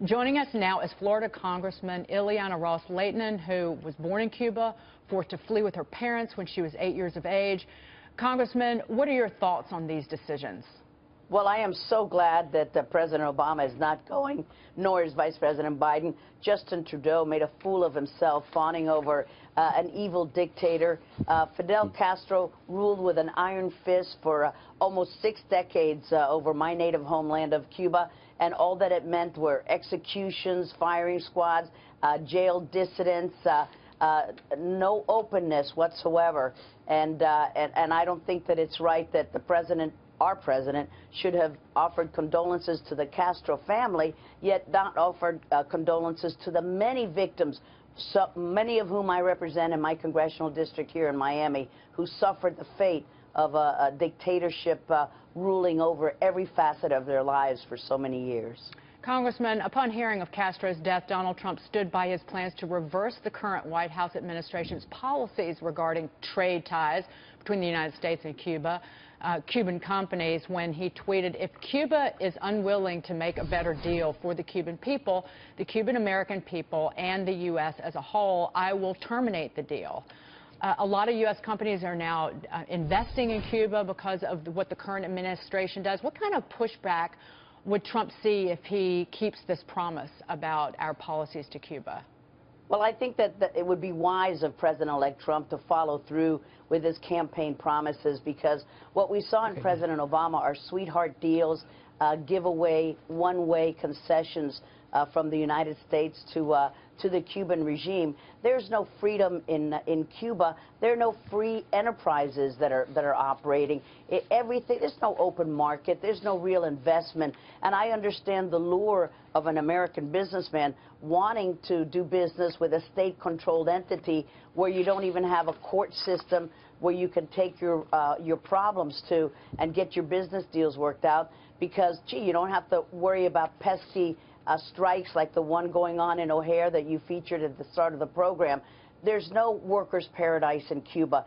Joining us now is Florida Congressman Ileana Ros-Lehtinen, who was born in Cuba, forced to flee with her parents when she was 8 years of age. Congressman, what are your thoughts on these decisions? Well, I am so glad that President Obama is not going, nor is Vice President Biden. Justin Trudeau made a fool of himself, fawning over an evil dictator. Fidel Castro ruled with an iron fist for almost 6 decades over my native homeland of Cuba, and all that it meant were executions, firing squads, jailed dissidents, no openness whatsoever. And I don't think that it's right that the president, our president, should have offered condolences to the Castro family, yet not offered condolences to the many victims, so many of whom I represent in my congressional district here in Miami, who suffered the fate of a dictatorship ruling over every facet of their lives for so many years. Congressman, upon hearing of Castro's death, Donald Trump stood by his plans to reverse the current White House administration's policies regarding trade ties between the United States and Cuba. Cuban companies, when he tweeted, "If Cuba is unwilling to make a better deal for the Cuban people, the Cuban American people, and the U.S. as a whole, I will terminate the deal." A lot of U.S. companies are now investing in Cuba because of what the current administration does. What kind of pushback would Trump see if he keeps this promise about our policies to Cuba? Well, I think that it would be wise of President-elect Trump to follow through with his campaign promises, because what we saw in President Obama are sweetheart deals, giveaway, one-way concessions from the United States to the Cuban regime. There's no freedom in Cuba. There are no free enterprises that are operating. There's no open market. There's no real investment. And I understand the lure of an American businessman wanting to do business with a state-controlled entity where you don't even have a court system where you can take your problems to and get your business deals worked out, because, gee, you don't have to worry about pesky strikes like the one going on in O'Hare that you featured at the start of the program. There's no workers' paradise in Cuba.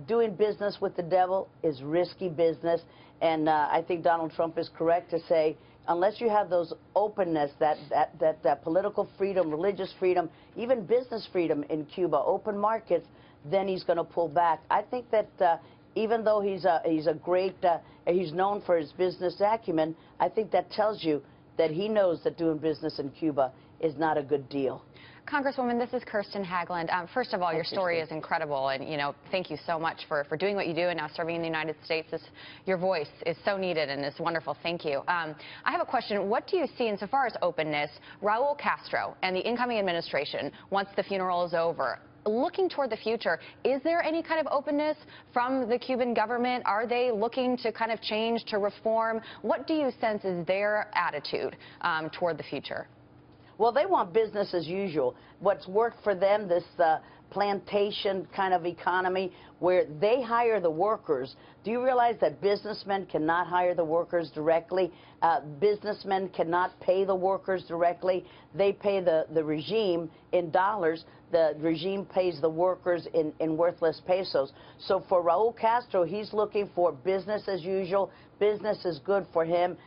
Doing business with the devil is risky business, and I think Donald Trump is correct to say, unless you have those openness, that political freedom, religious freedom, even business freedom in Cuba, open markets, then he's going to pull back. I think that even though he's known for his business acumen, I think that tells you that he knows that doing business in Cuba is not a good deal. Congresswoman, this is Kirsten Haglund. First of all, your story is incredible, and thank you so much for doing what you do and now serving in the United States. Your voice is so needed and it's wonderful. Thank you. I have a question. What do you see insofar as openness, Raul Castro and the incoming administration, once the funeral is over, looking toward the future, is there any kind of openness from the Cuban government? Are they looking to kind of change, to reform? What do you sense is their attitude toward the future? Well, they want business as usual. What's worked for them, this plantation kind of economy where they hire the workers. Do you realize that businessmen cannot hire the workers directly? Businessmen cannot pay the workers directly. They pay the regime in dollars. The regime pays the workers in worthless pesos. So for Raul Castro, he's looking for business as usual. Business is good for him.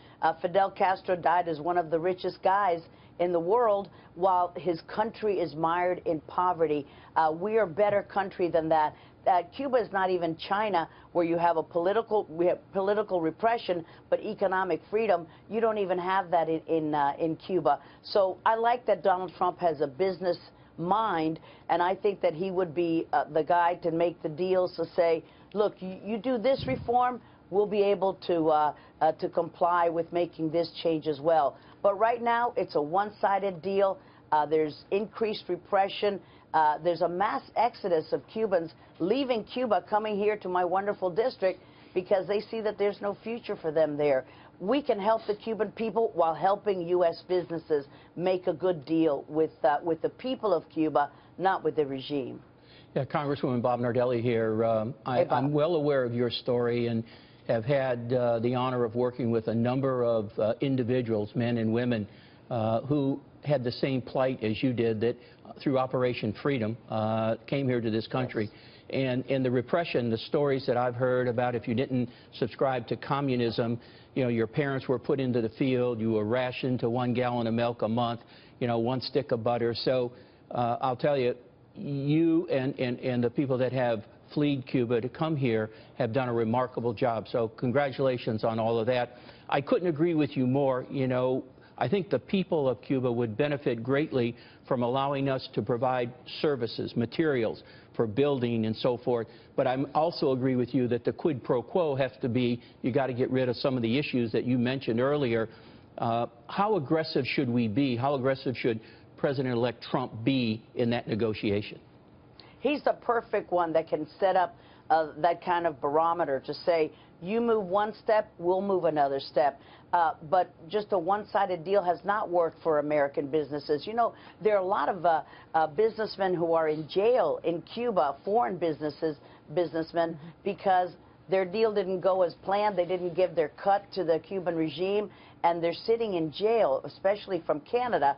Fidel Castro died as one of the richest guys in the world, while his country is mired in poverty. We are a better country than that. Cuba is not even China, where you have we have political repression, but economic freedom. You don't even have that in Cuba. So I like that Donald Trump has a business mind, and I think that he would be the guy to make the deals, to say, look, you do this reform, we'll be able to comply with making this change as well. But right now, it's a one-sided deal. There's increased repression. There's a mass exodus of Cubans leaving Cuba, coming here to my wonderful district, because they see that there's no future for them there. We can help the Cuban people while helping U.S. businesses make a good deal with the people of Cuba, not with the regime. Yeah, Congresswoman Bob Nardelli here. I'm well aware of your story and have had the honor of working with a number of individuals, men and women, who had the same plight as you did, that through Operation Freedom came here to this country. and the repression, the stories that I've heard about if you didn't subscribe to communism, you know, your parents were put into the field, you were rationed to 1 gallon of milk a month, you know, 1 stick of butter. So I'll tell you, you and the people that have fled Cuba to come here have done a remarkable job. So congratulations on all of that. I couldn't agree with you more. You know, I think the people of Cuba would benefit greatly from allowing us to provide services, materials for building and so forth. But I also agree with you that the quid pro quo has to be, you got to get rid of some of the issues that you mentioned earlier. How aggressive should we be? How aggressive should President-elect Trump be in that negotiation? He's the perfect one that can set up that kind of barometer to say, you move 1 step, we'll move another step. But just a one-sided deal has not worked for American businesses. You know, there are a lot of businessmen who are in jail in Cuba, foreign businessmen, because their deal didn't go as planned. They didn't give their cut to the Cuban regime, and they're sitting in jail, especially from Canada.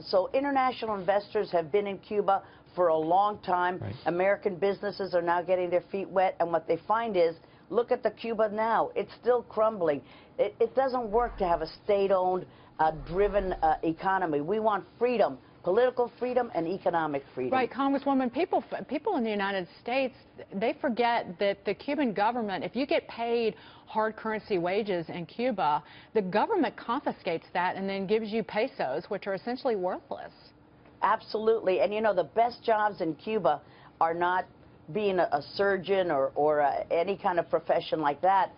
So international investors have been in Cuba for a long time. Right. American businesses are now getting their feet wet, and what they find is, look at the Cuba now. It's still crumbling. It doesn't work to have a state-owned, driven economy. We want freedom, political freedom and economic freedom. Right, Congresswoman, people in the United States, they forget that the Cuban government, if you get paid hard currency wages in Cuba, the government confiscates that and then gives you pesos, which are essentially worthless. Absolutely. And you know, the best jobs in Cuba are not being a surgeon or any kind of profession like that.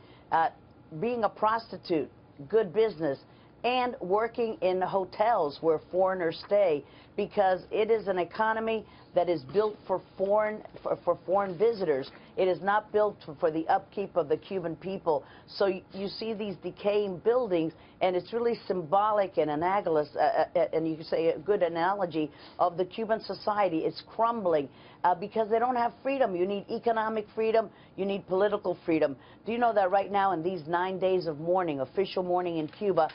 Being a prostitute, good business, and working in hotels where foreigners stay, because it is an economy that is built for foreign visitors. It is not built for the upkeep of the Cuban people. So you see these decaying buildings, and it's really symbolic and analogous, and you could say a good analogy of the Cuban society. It's crumbling because they don't have freedom. You need economic freedom. You need political freedom. Do you know that right now in these 9 days of mourning, official mourning in Cuba,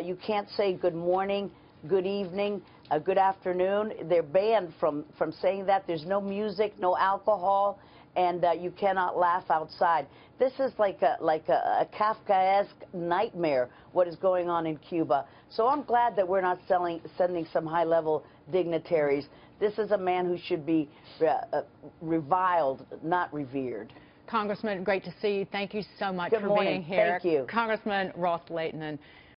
you can't say good morning, good evening, good afternoon. They're banned from saying that. There's no music, no alcohol, and you cannot laugh outside. This is like a Kafkaesque nightmare, what is going on in Cuba. So I'm glad that we're not sending some high-level dignitaries. This is a man who should be reviled, not revered. Congressman, great to see you. Thank you so much for being here. Thank you. Congressman Ros-Lehtinen.